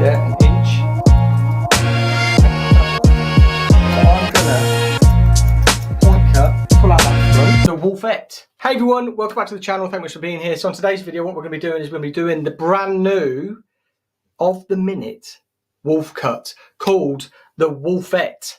there, an inch. So I'm gonna point cut, pull out that front, the Wolfette. Hey everyone, welcome back to the channel. Thank you for being here. So on today's video, what we're going to be doing is we're going to be doing the brand new of the minute wolf cut called the Wolfette.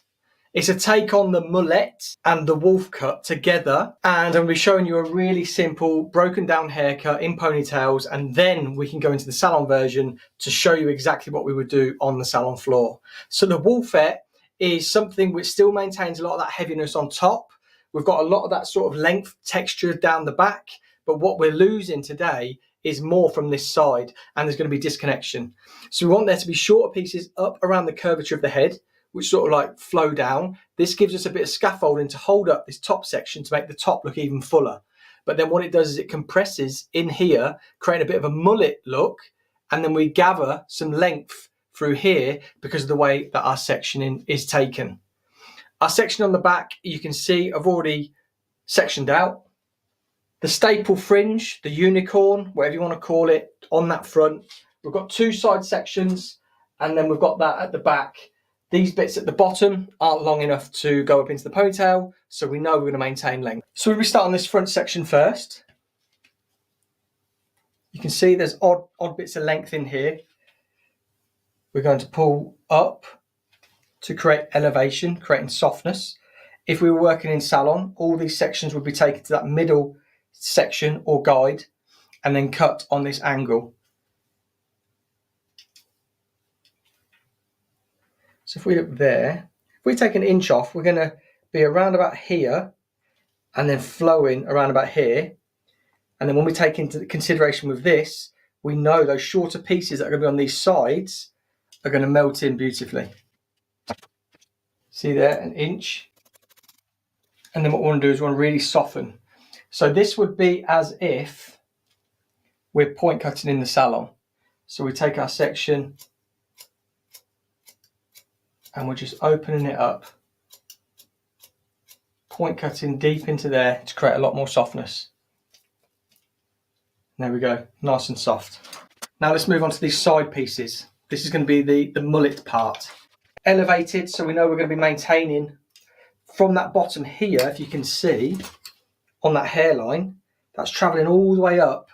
It's a take on the mullet and the wolf cut together, and I'm going to be showing you a really simple broken down haircut in ponytails, and then we can go into the salon version to show you exactly what we would do on the salon floor. So the Wolfette is something which still maintains a lot of that heaviness on top. We've got a lot of that sort of length texture down the back, but what we're losing today is more from this side, and there's going to be disconnection. So we want there to be shorter pieces up around the curvature of the head, which sort of like flow down. This gives us a bit of scaffolding to hold up this top section to make the top look even fuller. But then what it does is it compresses in here, creating a bit of a mullet look, and then we gather some length through here because of the way that our sectioning is taken. Our section on the back, you can see I've already sectioned out. The staple fringe, the unicorn, whatever you want to call it, on that front. We've got two side sections, and then we've got that at the back. These bits at the bottom aren't long enough to go up into the ponytail, so we know we're going to maintain length. So we start on this front section first. You can see there's odd bits of length in here. We're going to pull up to create elevation, creating softness. If we were working in salon, all these sections would be taken to that middle section or guide and then cut on this angle. So if we look there, if we take an inch off, we're going to be around about here and then flowing around about here. And then when we take into consideration with this, we know those shorter pieces that are going to be on these sides are going to melt in beautifully. See there, an inch. And then what we want to do is we want to really soften. So this would be as if we're point cutting in the salon. So we take our section and we're just opening it up, point cutting deep into there to create a lot more softness. There we go, nice and soft. Now let's move on to these side pieces. This is going to be the mullet part. Elevated, so we know we're going to be maintaining from that bottom here, if you can see, on that hairline, that's travelling all the way up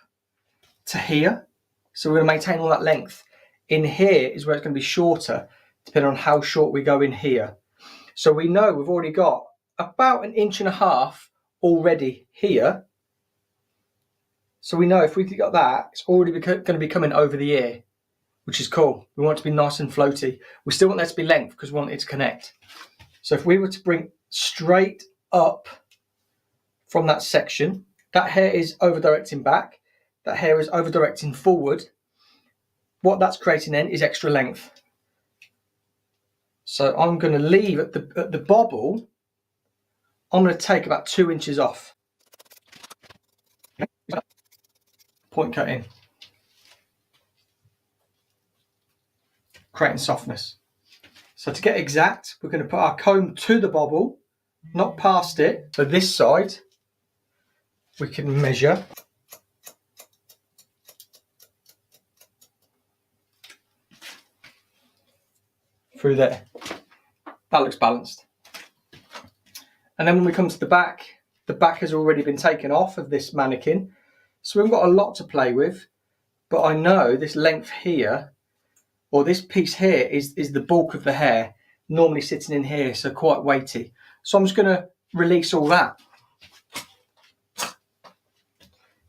to here. So we're going to maintain all that length. In here is where it's going to be shorter, depending on how short we go in here. So we know we've already got about 1.5 inches already here. So we know if we got that, it's already going to be coming over the ear, which is cool. We want it to be nice and floaty. We still want there to be length because we want it to connect. So if we were to bring straight up from that section, that hair is over directing back, that hair is over directing forward. What that's creating then is extra length. So I'm going to leave at the bobble, I'm going to take about 2 inches off. Point cut in. Creating softness. So to get exact, we're going to put our comb to the bobble, not past it. So this side, we can measure. Through there. That looks balanced. And then when we come to the back has already been taken off of this mannequin. So we've got a lot to play with, but I know this length here, or this piece here is the bulk of the hair, normally sitting in here, so quite weighty. So I'm just going to release all that.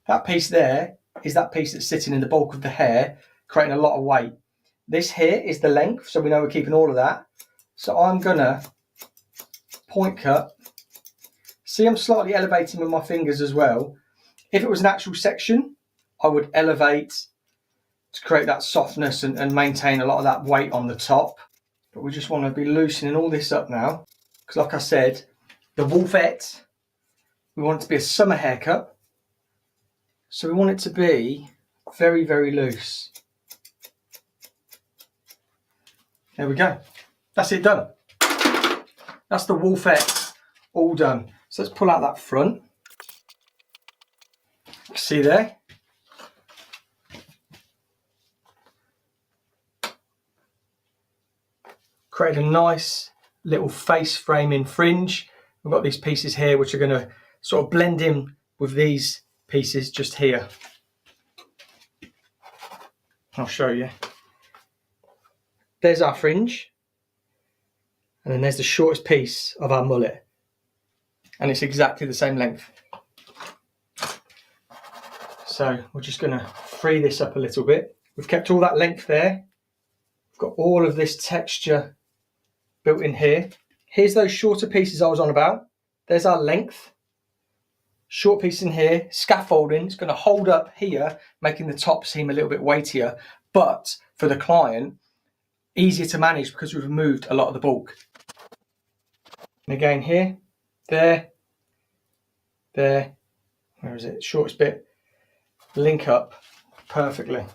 That piece there is that piece that's sitting in the bulk of the hair, creating a lot of weight. This here is the length, so we know we're keeping all of that. So I'm gonna point cut. See, I'm slightly elevating with my fingers as well. If it was an actual section, I would elevate to create that softness and maintain a lot of that weight on the top. But we just want to be loosening all this up now, because like I said, the Wolfette, we want it to be a summer haircut. So we want it to be very, very loose. There we go. That's it done. That's the Wolfette all done. So let's pull out that front. See there? created a nice little face framing fringe. We've got these pieces here which are going to sort of blend in with these pieces just here. I'll show you. There's our fringe, and then there's the shortest piece of our mullet, and it's exactly the same length. So we're just going to free this up a little bit. We've kept all that length there. We've got all of this texture built in here. Here's those shorter pieces I was on about. There's our length. Short piece in here, scaffolding. It's going to hold up here, making the top seem a little bit weightier, but for the client, easier to manage because we've removed a lot of the bulk. And again here, there, where is it? Shortest bit, link up perfectly.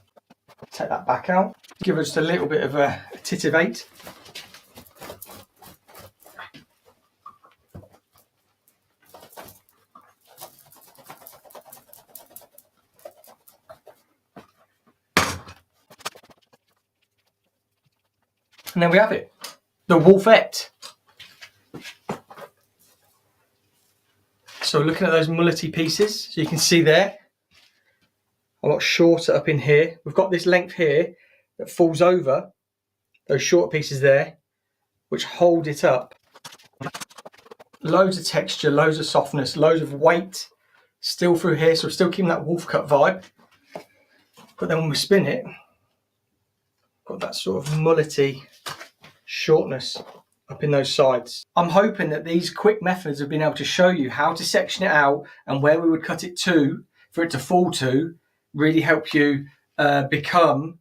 Take that back out, give us a little bit of a titivate. And then we have it, the WOLFETTE. So looking at those mullety pieces, so you can see there, a lot shorter up in here. We've got this length here that falls over those short pieces there, which hold it up. Loads of texture, loads of softness, loads of weight still through here, so we're still keeping that wolf cut vibe. But then when we spin it, got that sort of mullety shortness up in those sides. I'm hoping that these quick methods have been able to show you how to section it out and where we would cut it to for it to fall to, really help you become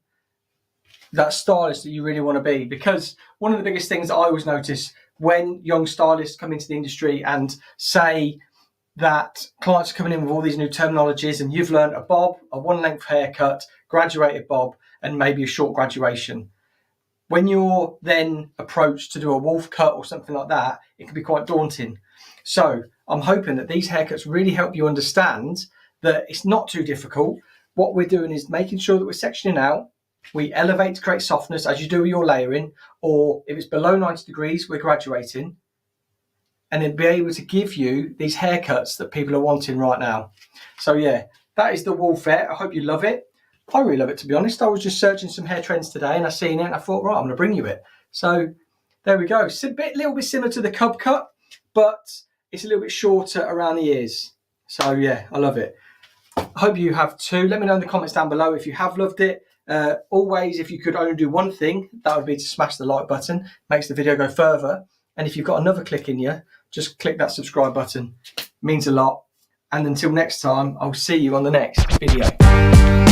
that stylist that you really want to be. Because one of the biggest things that I always notice when young stylists come into the industry and say that clients are coming in with all these new terminologies and you've learned a bob, a one length haircut, graduated bob, and maybe a short graduation. When you're then approached to do a wolf cut or something like that, it can be quite daunting. So I'm hoping that these haircuts really help you understand that it's not too difficult. What we're doing is making sure that we're sectioning out. We elevate to create softness as you do with your layering, or if it's below 90 degrees, we're graduating. And then be able to give you these haircuts that people are wanting right now. So yeah, that is the WOLFETTE. I hope you love it. I really love it, to be honest. I was just searching some hair trends today and I seen it and I thought, right, I'm going to bring you it. So there we go. It's a little bit similar to the cub cut, but it's a little bit shorter around the ears. So yeah, I love it. I hope you have too. Let me know in the comments down below if you have loved it. Always, if you could only do one thing, that would be to smash the like button. Makes the video go further. And if you've got another click in you, just click that subscribe button. It means a lot. And until next time, I'll see you on the next video.